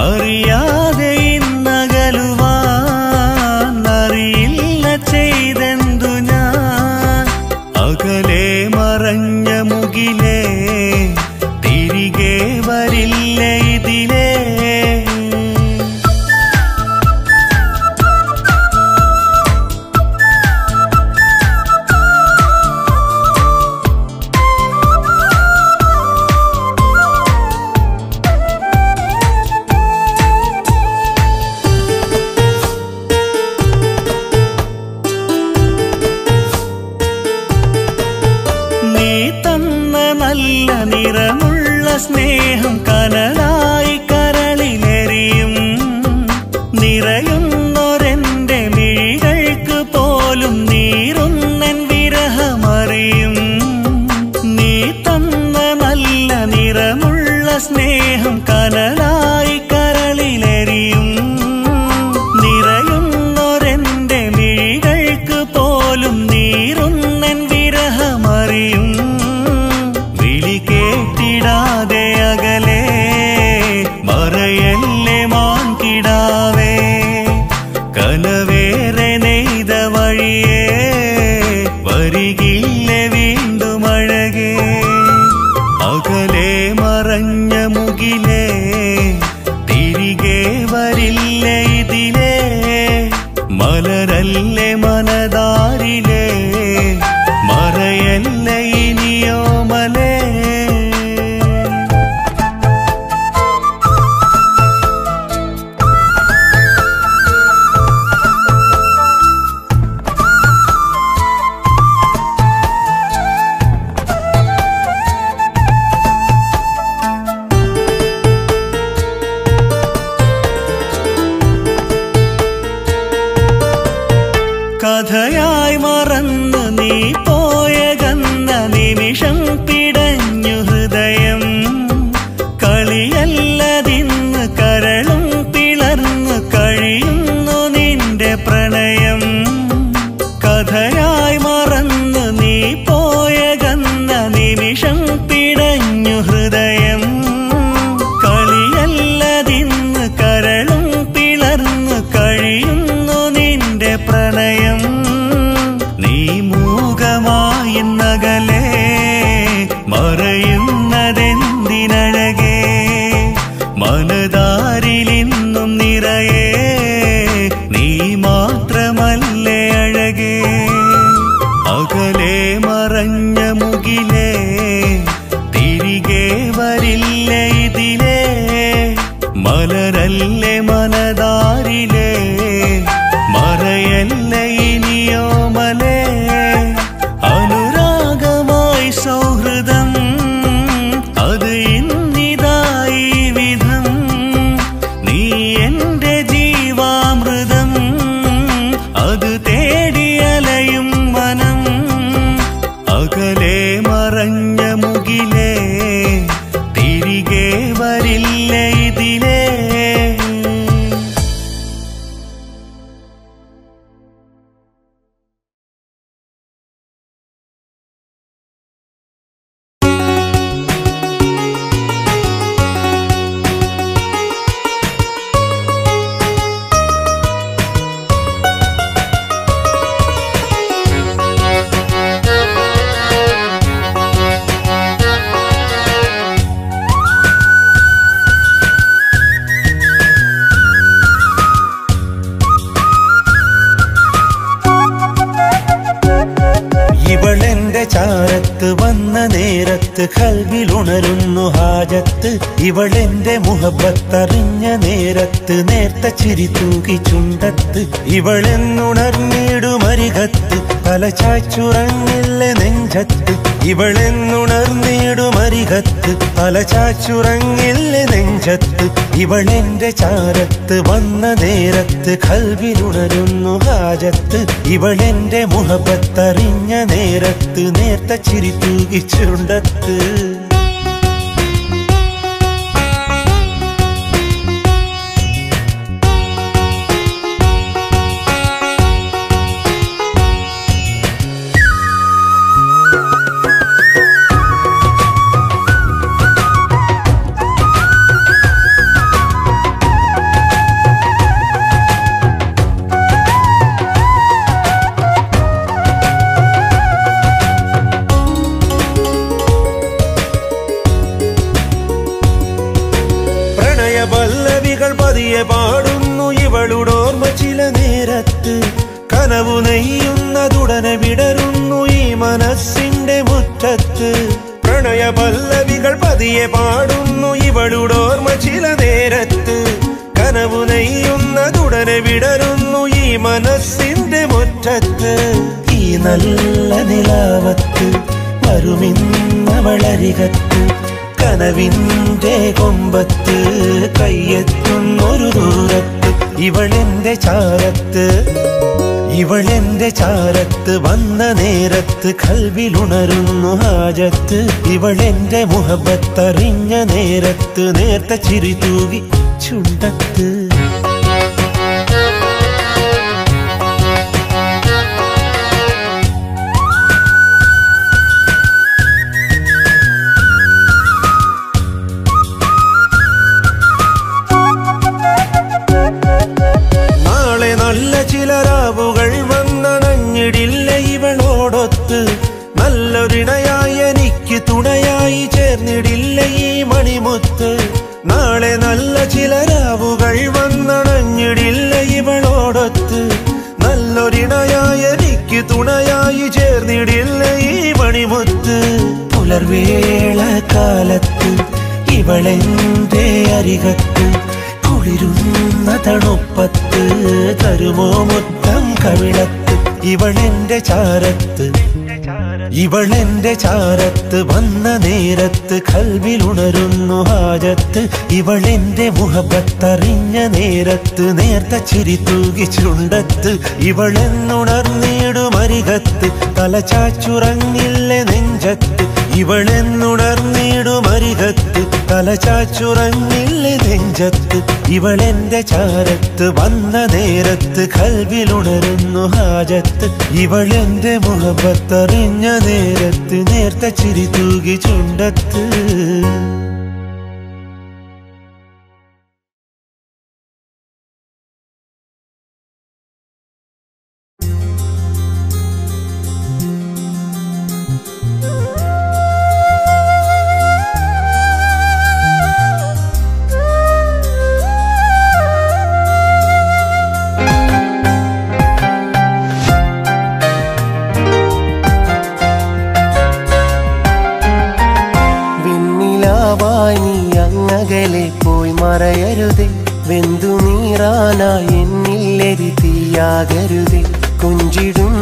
അറിയാതെ ഇന്നകലുവാൻ അറിയില്ല ചെയ്തെന്തു ഞാൻ. അകലെ മലരല്ലേ മനതാരിലേ മറയല്ലേ ഇനിയോമലേ കഥയായി മറന്ന് നീ പോയകന്ന നിമിഷം പിടഞ്ഞു ഹൃദയം കളിയല്ലതിന്ന് കരളും പിളർന്നു കഴിയുന്നു നിന്റെ പ്രണയം കഥയായി മറന്ന് നീ പോയകന്ന നിമിഷം പിടഞ്ഞു ഹൃദയം കളിയല്ലതിന്ന് കരളും പിളർന്നു കഴിയുന്നു നിന്റെ പ്രണയം നീ മൂകമായി നഗലേ മറയുന്നതെന്തിനഴകേ മനതാരിലിന്നും നിറയേ നീ മാത്രമല്ലേ അഴകേ അകലെ മറഞ്ഞ മുകിലേ തിരികെ വരില്ല ഇതിലേ മലരല്ലേ മനതാരിലേ മറയല്ലേ ഇനിയോമലേ അനുരാഗമായി സൗഹൃദം അത് ഇന്നിതായി വിധം നീ എന്റെ ജീവാമൃതം അത് തേടിയലയും മനം അകലെ മറഞ്ഞ മുകിലേ തിരികെ വരില്ല ഇതിലേ ഇവളെന്റെ ചാരത്ത് വന്ന നേരത്ത് കൽവിലുണരുന്നു ഹാജത്ത് ഇവളെന്റെ മുഹബത്തറിഞ്ഞ നേരത്ത് നേർത്ത ചിരി തൂകി ചുണ്ടത്ത് ഇവളെന്നുണർന്നിടുമരികത്ത് തല ചാച്ചുറങ്ങില്ല നെഞ്ചത്ത് ഇവളെന്നുണർന്നിടുമരികത്ത് തല ചാച്ചുറങ്ങില്ല നെഞ്ചത്ത് ഇവളെന്റെ ചാരത്ത് വന്ന നേരത്ത് കൽവിലുണരുന്നു ഹാജത്ത് ഇവളെന്റെ മുഹബത്തറിഞ്ഞ നേരത്ത് നേർത്ത ചിരി തൂകി ചുണ്ടത്ത് പല്ലവികൾ പതിയെ പാടുന്നു ഇവളുടോർമ്മ ചില നേരത്ത് കനവു നെയ്യുന്നതുടനെ വിടരുന്നു ഈ മനസ്സിന്റെ മുറ്റത്ത് പ്രണയ പല്ലവികൾ പതിയെ പാടുന്നു ഇവളുടോർമ്മ ചില നേരത്ത് കനവു നെയ്യുന്നതുടനെ വിടരുന്നു ഈ മനസ്സിന്റെ മുറ്റത്ത് ഈ നല്ല നിലാവത്ത് വരുമിന്നവളരികത്ത് കനവിന്റെ കൊമ്പത്ത് കയ്യെത്തുന്നൊരു ദൂരത്ത് ഇവളെന്റെ ചാരത്ത് വന്ന നേരത്ത് കൽവിലുണരുന്നു ഹാജത്ത് ഇവളെന്റെ മുഹബത്തറിഞ്ഞ നേരത്ത് നേർത്ത ചിരി തൂകി ചുണ്ടത്ത് നല്ല ചില രാവുകൾ വന്നണഞ്ഞിടില്ല ഇവളോടൊത്ത് നല്ലൊരിണയായി എനിക്ക് തുണയായി ചേർന്നിടില്ല ഈ മണിമുത്ത് നാളെ നല്ല ചില രാവുകൾ വന്നണഞ്ഞിടില്ല ഇവളോടൊത്ത് നല്ലൊരിണയായി എനിക്ക് തുണയായി ചേർന്നിടില്ല ഈ മണിമുത്ത്. പുലർവേള കാലത്ത് ഇവളെന്റെ അരികത്ത് കുളിരുന്ന തണുപ്പത്ത് തരുമോ മുത്തം കവിളത്ത്. ഇവളെന്റെ ചാരത്ത് ഇവളെന്റെ ചാരത്ത് വന്ന നേരത്ത് കൽവിലുണരുന്നു ഹാജത്ത്. ഇവളെന്റെ മുഹബത്തറിഞ്ഞ നേരത്ത് നേർത്ത ചിരി തൂകി ചുണ്ടത്ത്. ഇവളെന്നുണർന്നിടുമരികത്ത് തലചാച്ചുറങ്ങില്ല നെഞ്ചത്ത്. ഇവളെന്നുണർന്നിടുമരികത്ത് തലചാച്ചുറങ്ങില്ല നെഞ്ചത്ത്. ഇവളെന്റെ ചാരത്ത് വന്ന നേരത്ത് കൽവിലുണരുന്നു ഹാജത്ത്. ഇവളെന്റെ മുഹബത്തറിഞ്ഞ നേരത്ത് നേർത്ത ചിരി തൂകി ചുണ്ടത്ത്. വെന്തു നീറാനായി എന്നില്ലെരി തീയാകരുതേ. കൊഞ്ചിടും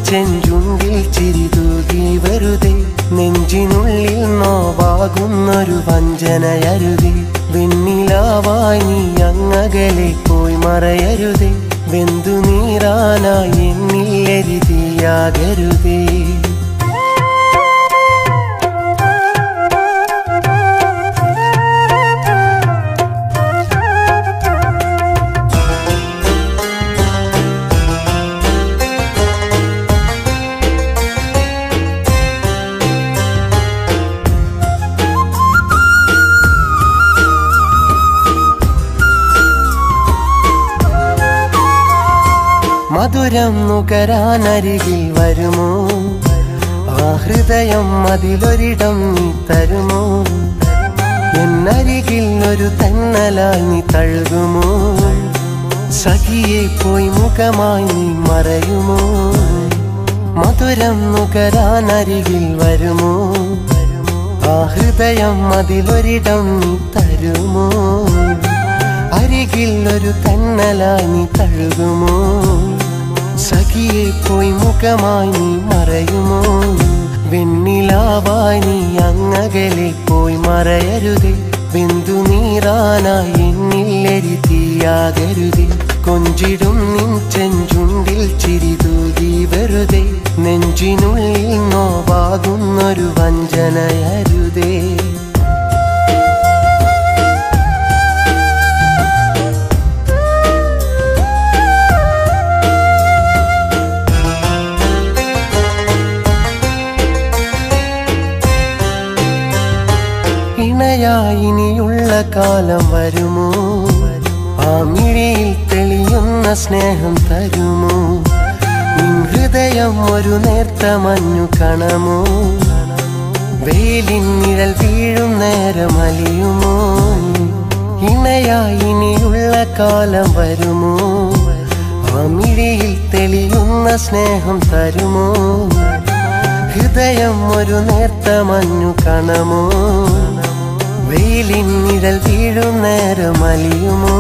ചെഞ്ചുണ്ടിൽ ചിരിതൂകി വെറുതെ. നെഞ്ചിനുള്ളിൽ നോവാകുന്നൊരു വഞ്ചനയരുതേ. വെണ്ണിലാവായി നീ അങ്ങകലെ പോയി മറയരുതേ. വെന്തു നീറാനായി എന്നില്ലെരി തീയാകരുതേ. മധുരം നുകരാനരികിൽ വരുമോ? ആ ഹൃദയം അതിലൊരിടം നീ തരുമോ? എന്നരികിൽ ഒരു തന്നലായി നീ തഴുകുമോ? സഖിയെ പോയി മുഖമായി നീ മറയുമോ? മധുരം നുകരാനരികിൽ വരുമോ? ആ ഹൃദയം അതിലൊരിടം നീ തരുമോ? അരികിൽ ഒരു തന്നലായി നീ തഴുകുമോ? സഖിയെ പോയി മുഖമായി നീ മറയുമോ? വെണ്ണിലാവായി നീ അങ്ങകലെ പോയി മറയരുതേ. വെന്തു നീറാനായി എന്നില്ലെരി തീയാകരുതേ. കൊഞ്ചിടും നിൻ ചെഞ്ചുണ്ടിൽ ചിരിതൂകി വെറുതെ. നെഞ്ചിനുള്ളിൽ നോവാകുന്നൊരു വഞ്ചനയരുതേ. ഇനിയുള്ള കാലം വരുമോ? ആ മിഴിയിൽ തെളിയുന്ന സ്നേഹം തരുമോ? നിൻ ഹൃദയം ഒരു നേർത്ത മഞ്ഞു കണമോ? വെയിലിൻ നിഴൽ വീഴും നേരം അലിയുമോ? ഇണയായി ഇനിയുള്ള കാലം വരുമോ? ആ മിഴിയിൽ തെളിയുന്ന സ്നേഹം തരുമോ? ഹൃദയം ഒരു നേർത്ത മഞ്ഞു കണമോ? വെയിലിൻ നിഴൽ വീഴും നേരം അലിയുമോ?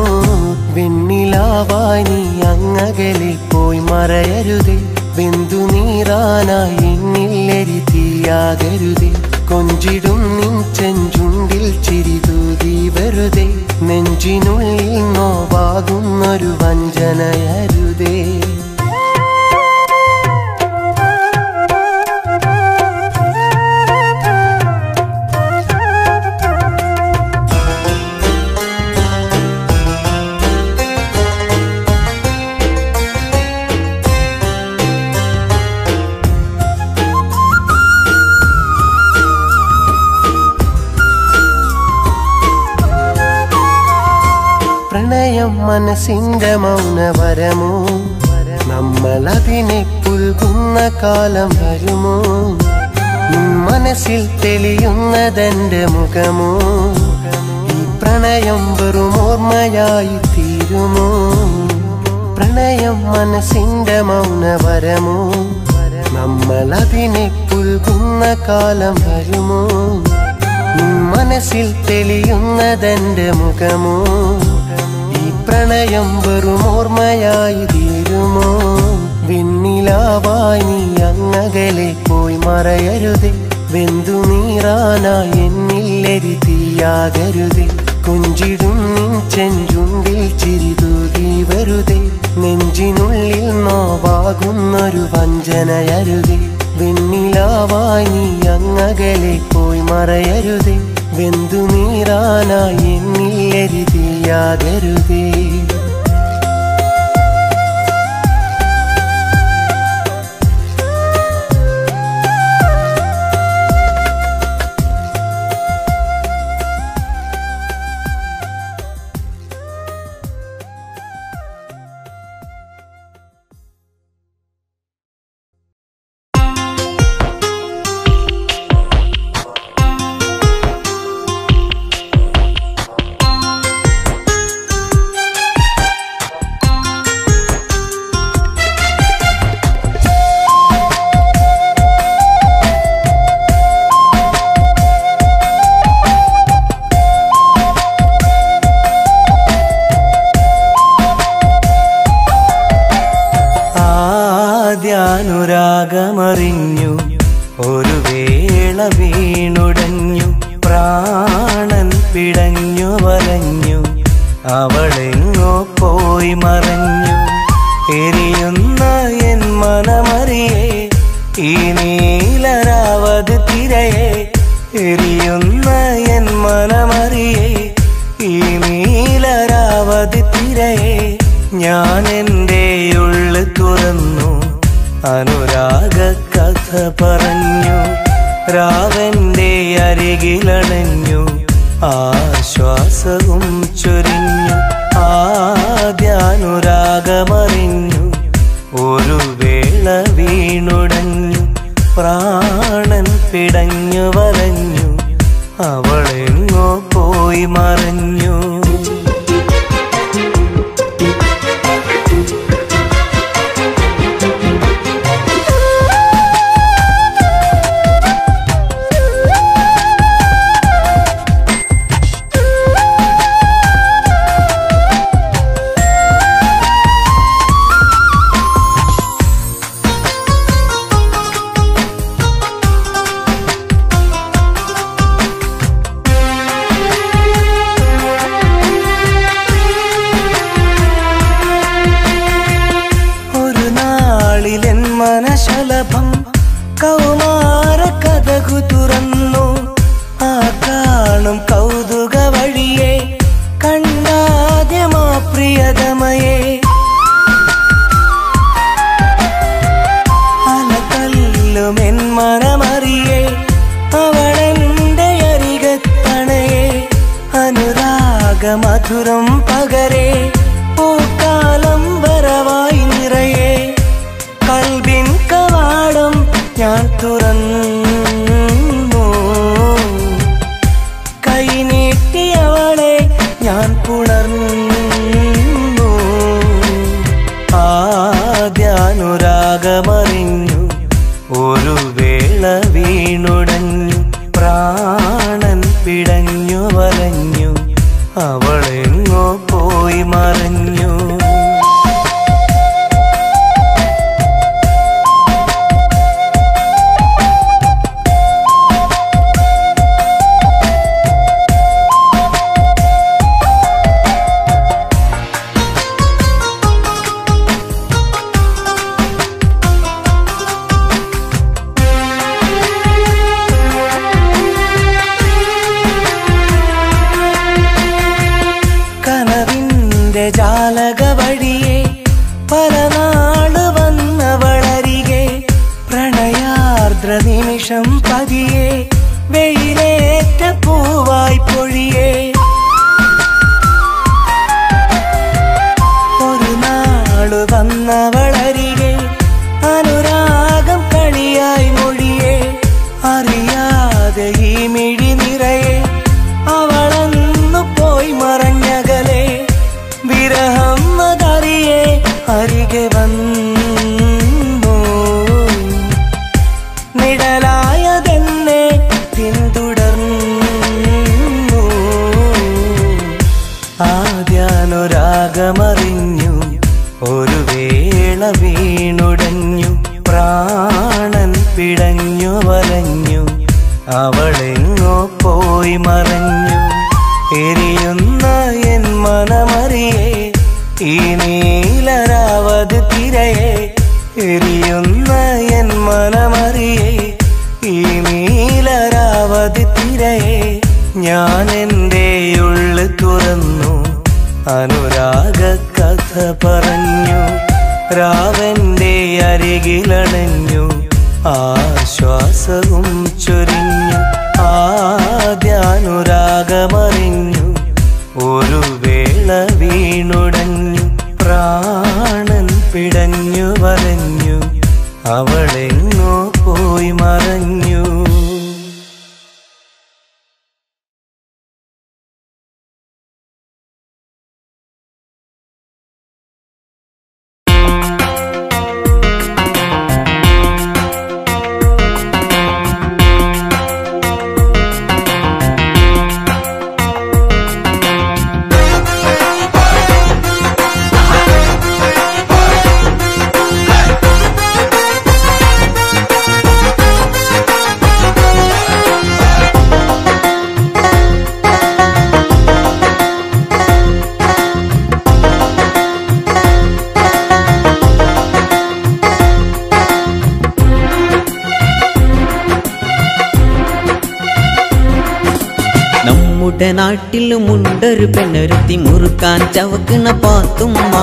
വെണ്ണിലാവായി നീ അങ്ങകലെ പോയി മറയരുതേ. വെന്തു നീറാനായി എന്നില്ലെരി തീയാകരുതേ. കൊഞ്ചിടും നിൻ ചെഞ്ചുണ്ടിൽ ചിരിതൂകി വെറുതെ. നെഞ്ചിനുള്ളിൽ നോവാകുന്നൊരു വഞ്ചനയരുതേ. പ്രണയം മനസ്സിന്റെ മൗനവരമോ? നമ്മളതിനെ പുൽകുന്ന കാലം വരുമോ? മനസ്സിൽ തെളിയുന്നതെന്റെ മുഖമോ? ഈ പ്രണയം വെറും ഓർമ്മയായി തീരുമോ? പ്രണയം മനസ്സിന്റെ മൗനവരമോ നമ്മളതിനെ പുൽകുന്ന കാലം വരുമോ മനസ്സിൽ തെളിയുന്നതെന്റെ മുഖമോ ഈ പ്രണയം വെറും ഓർമ്മയായി തീരുമോ വെണ്ണിലാവായി നീ അങ്ങകലെ പോയി മറയരുതേ വെന്തു നീറാനായി എന്നില്ലെരി തീയാകരുതേ കുഞ്ചിടും നിൻ ചെഞ്ചുണ്ടിൽ ചിരിതൂകി വെറുതെ നെഞ്ചിനുള്ളിൽ നോവാകുന്നൊരു വഞ്ചനയരുതേ വെണ്ണിലാവായി നീ അങ്ങകലെ പോയി മറയരുതേ വെന്തു നീറാനായി എന്നില്ലെരി തീയാകരുതേ അനുരാഗമറിഞ്ഞു ഒരു വേള വീണുടഞ്ഞു പ്രാണൻ പിടഞ്ഞു വലഞ്ഞു അവളെങ്ങോ പോയി മറഞ്ഞു എരിയുന്ന എൻ മനമറിയേ ഈ നീലരാവതി തിരയെ എരിയുന്ന എൻ മനമറിയേ ഈ നീലരാവതി തിരയെ ഞാൻ എൻ്റെ ഉള്ളു തുറന്നു അനുരാഗ കഥ പറഞ്ഞു രാവന്റെ അരികിലണഞ്ഞു ആശ്വാസവും ചൊരിഞ്ഞു ആദ്യാനുരാഗമറിഞ്ഞു ഒരു വേള വീണുടഞ്ഞു പ്രാണൻ പിടഞ്ഞു വലഞ്ഞു അവളെങ്ങോ പോയി മറഞ്ഞു മനശലഭം കൗമാര കഥകു തുറന്നു ആ കാണും കൗതുക വഴിയെ കണ്ടാദ്യമാ പ്രിയതമയെ അലതല്ലുമെൻ മനമറിയെ അവളെന്റെ അരികത്തണയെ അനുരാഗമധുരം പകരെ പൂക്കാലം വരവായി നിറയെ കൽബിൻ കവാടം ഞാൻ തുറന്നു കൈനീട്ടിയവളെ ഞാൻ പുണർന്നു ആദ്യാനുരാഗമറിഞ്ഞു ഒരു വേള വീണുടഞ്ഞു പ്രാണൻ പിടഞ്ഞു വലഞ്ഞു അവളെങ്ങോ പോയി മറഞ്ഞു ജാലക വഴിയെ പല നാള് വന്നവളരികെ പ്രണയാർദ്ര നിമിഷം പതിയെ വെയിലേറ്റ പൂവായി പൊഴിയെ ഒരു നാള് വന്നവളരികെ അനുരാഗം കളിയായി മൊഴിയെ അറിയാതെ ഈ മിഴി നിറയെ അവളന്നു പോയി മറഞ്ഞകലെ വിരഹം അതറിയെ അരികെ വന്നു. നിഴലായതെന്നെ പിന്തുടർന്നു. ആദ്യാനുരാഗമറിഞ്ഞു, ഒരു വേള വീണുടഞ്ഞു. പ്രാണൻ പിടഞ്ഞു വലഞ്ഞു, അവളെങ്ങോ പോയി മറഞ്ഞു. എരിയുന്ന എൻ മനമറിയേ ഈ നീലരാവതി തിരയെ. എരിയുന്ന എൻ മനമറിയേ ഈ നീലരാവതി തിരയെ. ഞാൻ എൻ്റെ ഉള്ളു തുറന്നു, അനുരാഗ കഥ പറഞ്ഞു. രാവന്റെ അരികിലണഞ്ഞു, ആശ്വാസവും ചൊരിഞ്ഞു. ആദ്യാനുരാഗമറിഞ്ഞു, ഒരു വേള വീണുടഞ്ഞു. പ്രാണൻ പിടഞ്ഞു വലഞ്ഞു, അവളെങ്ങോ പോയി മറഞ്ഞു. നമ്മുടെ നാട്ടിലുമുണ്ടൊരു പെണ്ണൊരുത്തി മുറുക്കാൻ ചവക്കണ പാത്തുമ്മ.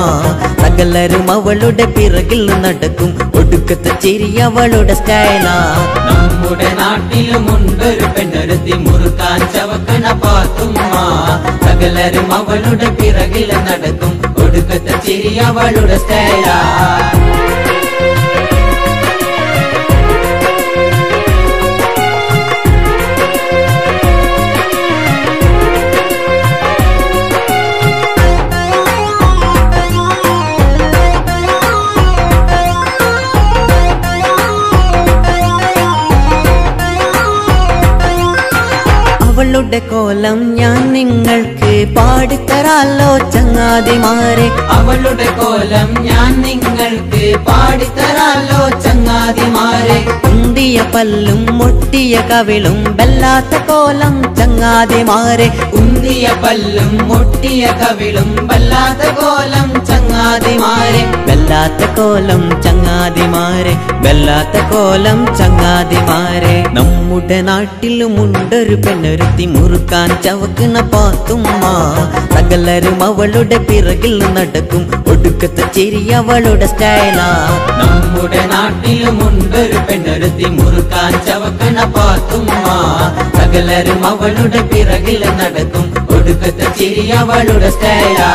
സകലരും അവളുടെ പിറകിൽ നടക്കും, ഒടുക്കത്തെ ചിരി അവളുടെ സ്റ്റൈലാ. നമ്മുടെ നാട്ടിലുമുണ്ടൊരു പെണ്ണൊരുത്തി മുറുക്കാൻ ചവക്കണ പാത്തുമ്മ. സകലരും അവളുടെ പിറകിൽ നടക്കും, ഒടുക്കത്തെ ചിരി അവളുടെ സ്റ്റൈലാ. അവളുടെ കോലം ഞാൻ നിങ്ങൾക്ക് പാടിത്തരാലോ ചങ്ങാതിമാരെ. അവളുടെ കോലം ഞാൻ നിങ്ങൾക്ക് പാടിത്തരാലോ ചങ്ങാതിമാരെ. ഉണ്ടിയ പല്ലും മുട്ടിയ കവിളും വല്ലാത്ത കോലം ചങ്ങാതിമാരെ. ഉന്തിയ പല്ലും മുട്ടിയ കവിളും വല്ലാത്ത കോലം ചങ്ങാതിമാരെ. വല്ലാത്ത കോലം ചങ്ങാതിമാരെ, വല്ലാത്ത കോലം ചങ്ങാതിമാരെ. നമ്മുടെ നാട്ടിലുമുണ്ടൊരു പെണ്ണൊരുത്തി മുറുക്കാൻ ചവക്കണ പാത്തുമ്മ. സകലരും അവളുടെ പിറകിൽ നടക്കും, ഒടുക്കത്തെ ചിരി അവളുടെ സ്റ്റൈലാ. നമ്മുടെ നാട്ടിലുമുണ്ടൊരു പെണ്ണൊരുത്തി മുറുക്കാൻ ചവക്കണ പാത്തുമ്മ. സകലരും അവളുടെ പിറകിൽ നടക്കും, ഒടുക്കത്തെ ചിരി അവളുടെ സ്റ്റൈലാ.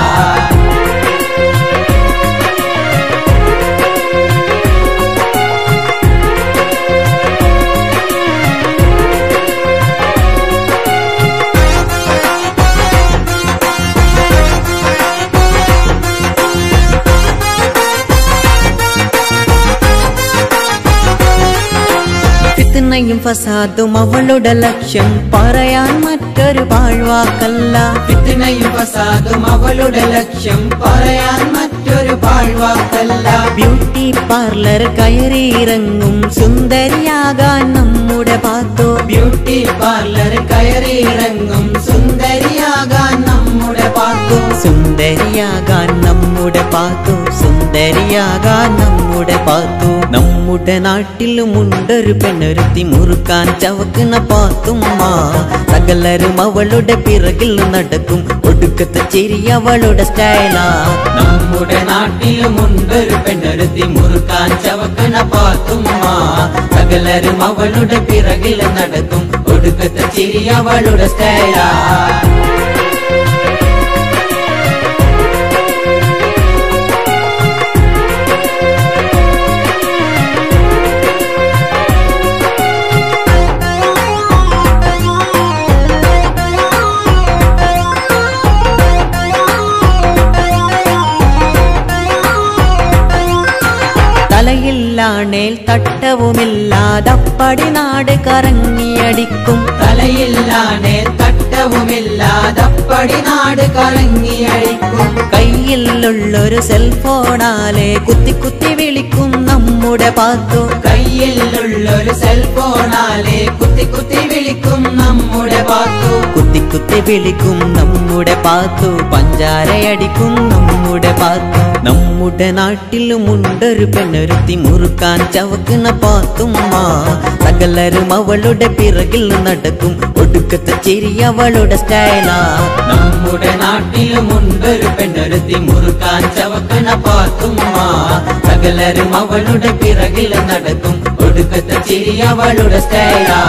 ഫിത്നയും ഫസാദും അവളുടെ ലക്ഷ്യം, പറയാൻ മറ്റൊരു പാഴ്വാക്കല്ല. ഫിത്നയും ഫസാദും അവളുടെ ലക്ഷ്യം, പറയാൻ മറ്റൊരു പാഴ്വാക്കല്ല. ബ്യൂട്ടി പാർലർ കയറിയിറങ്ങും, സുന്ദരിയാകാൻ നമ്മുടെ പാത്തു. ബ്യൂട്ടി പാർലർ കയറിയിറങ്ങും, സുന്ദരിയാകാൻ നമ്മുടെ പാത്തു. സുന്ദരിയാകാൻ നമ്മുടെ പാത്തു, സുന്ദരിയാകാൻ നമ്മുടെ പാത്തു. നമ്മുടെ നാട്ടിലുമുണ്ടൊരു പെണ്ണൊരുത്തി മുറുക്കാൻ ചവക്കണ പാത്തുമ്മ. സകലരും അവളുടെ പിറകിൽ നടക്കും, ഒടുക്കത്തെ ചിരി അവളുടെ സ്റ്റൈലാ. നമ്മുടെ നാട്ടിലുമുണ്ടൊരു പെണ്ണൊരുത്തി മുറുക്കാൻ ചവക്കണ പാത്തുമ്മ. സകലരും അവളുടെ പിറകിൽ നടക്കും, ഒടുക്കത്തെ ചിരി അവളുടെ സ്റ്റൈലാ. തലയില്ലാണേൽ തട്ടവുമില്ലാതപ്പടി നാട് കറങ്ങിയടിക്കും തലയില്ലാണേൽ തട്ടവുമില്ലാതപ്പടി നാട് കറങ്ങിയടിക്കും കയ്യിലുള്ളൊരു സെൽഫോണാലെ കുത്തി കുത്തി വിളിക്കും നമ്മുടെ പാത്തു കയ്യിലുള്ളൊരു സെൽഫോണാലെ കുത്തി കുത്തി വിളിക്കും നമ്മുടെ പാത്തു കുത്തി കുത്തി വിളിക്കും നമ്മുടെ പാത്തു പഞ്ചാരയടിക്കും നമ്മുടെ പാത്തു നമ്മുടെ നാട്ടിലുമുണ്ടൊരു പെണ്ണൊരുത്തി മുറുക്കാൻ ചവക്കുന്ന പാത്തുമ്മ സകലരും അവളുടെ പിറകിൽ നടക്കും ഒടുക്കത്തെ ചിരി അവളുടെ സ്റ്റൈലാ നമ്മുടെ നാട്ടിലുമുണ്ടൊരു പെണ്ണൊരുത്തി മുറുക്കാൻ ചവക്കുന്ന പാത്തുമ്മ സകലരും അവളുടെ പിറകിൽ നടക്കും ഒടുക്കത്തെ ചിരി അവളുടെ സ്റ്റൈലാ